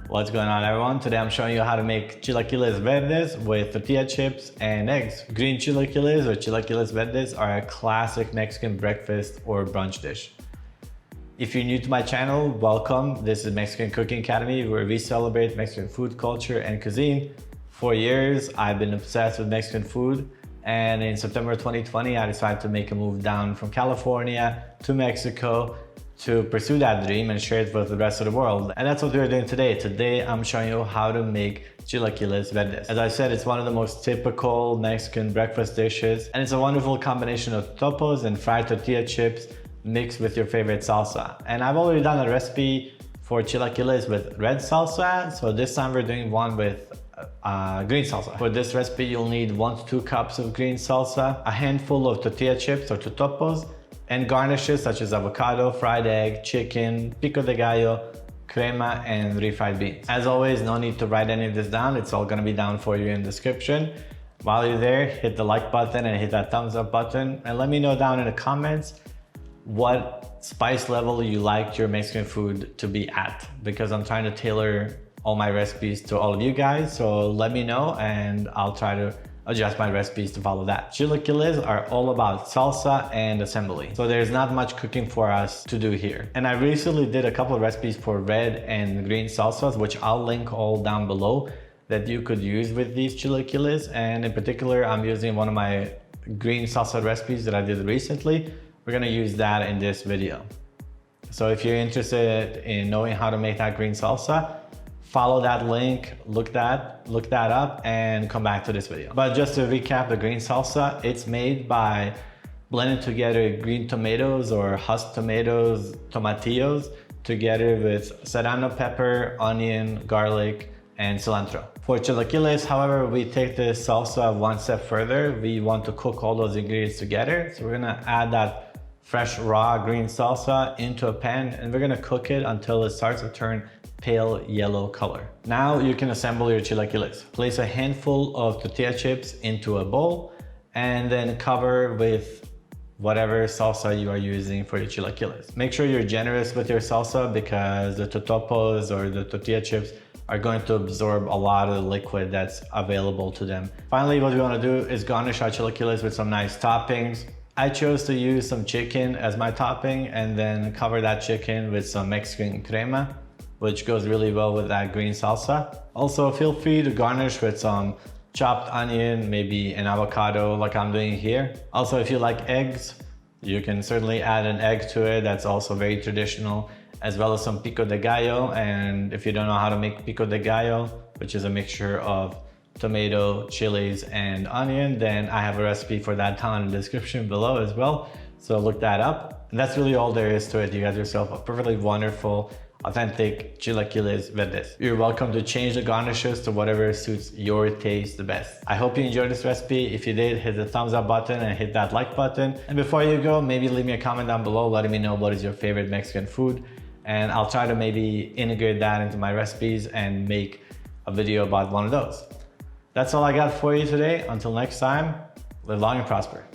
What's going on, everyone? Today I'm showing you how to make chilaquiles verdes with tortilla chips and eggs. Green chilaquiles or chilaquiles verdes are a classic Mexican breakfast or brunch dish. If you're new to my channel, welcome. This is Mexican Cooking Academy, where we celebrate Mexican food culture and cuisine. For years, I've been obsessed with Mexican food, and in September 2020, I decided to make a move down from California to Mexico to pursue that dream and share it with the rest of the world. And that's what we're doing today. Today, I'm showing you how to make chilaquiles verdes. As I said, it's one of the most typical Mexican breakfast dishes, and it's a wonderful combination of totopos and fried tortilla chips mixed with your favorite salsa. And I've already done a recipe for chilaquiles with red salsa, so this time we're doing one with green salsa. For this recipe, you'll need 1 to 2 cups of green salsa, a handful of tortilla chips or totopos, and garnishes such as avocado, fried egg, chicken, pico de gallo, crema, and refried beans. As always, no need to write any of this down. It's all gonna be down for you in the description. While you're there, hit the like button and hit that thumbs up button, and let me know down in the comments what spice level you like your Mexican food to be at, because I'm trying to tailor all my recipes to all of you guys. So let me know and I'll try to adjust my recipes to follow that. Chilaquiles are all about salsa and assembly, so there's not much cooking for us to do here. And I recently did a couple of recipes for red and green salsas, which I'll link all down below, that you could use with these chilaquiles. And in particular, I'm using one of my green salsa recipes that I did recently. We're gonna use that in this video. So if you're interested in knowing how to make that green salsa, follow that link, look that up, and come back to this video. But just to recap the green salsa, it's made by blending together green tomatoes or husk tomatoes, tomatillos, together with serrano pepper, onion, garlic, and cilantro. For chilaquiles, however, we take this salsa one step further. We want to cook all those ingredients together. So we're gonna add that fresh raw green salsa into a pan, and we're gonna cook it until it starts to turn pale yellow color. Now you can assemble your chilaquiles. Place a handful of tortilla chips into a bowl and then cover with whatever salsa you are using for your chilaquiles. Make sure you're generous with your salsa, because the totopos or the tortilla chips are going to absorb a lot of the liquid that's available to them. Finally, what we want to do is garnish our chilaquiles with some nice toppings. I chose to use some chicken as my topping and then cover that chicken with some Mexican crema, which goes really well with that green salsa. Also, feel free to garnish with some chopped onion, maybe an avocado like I'm doing here. Also, if you like eggs, you can certainly add an egg to it. That's also very traditional, as well as some pico de gallo. And if you don't know how to make pico de gallo, which is a mixture of tomato, chilies, and onion, then I have a recipe for that down in the description below as well. So look that up. And that's really all there is to it. You got yourself a perfectly wonderful, authentic chilaquiles verdes. You're welcome to change the garnishes to whatever suits your taste the best. I hope you enjoyed this recipe. If you did, hit the thumbs up button and hit that like button. And before you go, maybe leave me a comment down below letting me know what is your favorite Mexican food, and I'll try to maybe integrate that into my recipes and make a video about one of those. That's all I got for you today. Until next time, live long and prosper.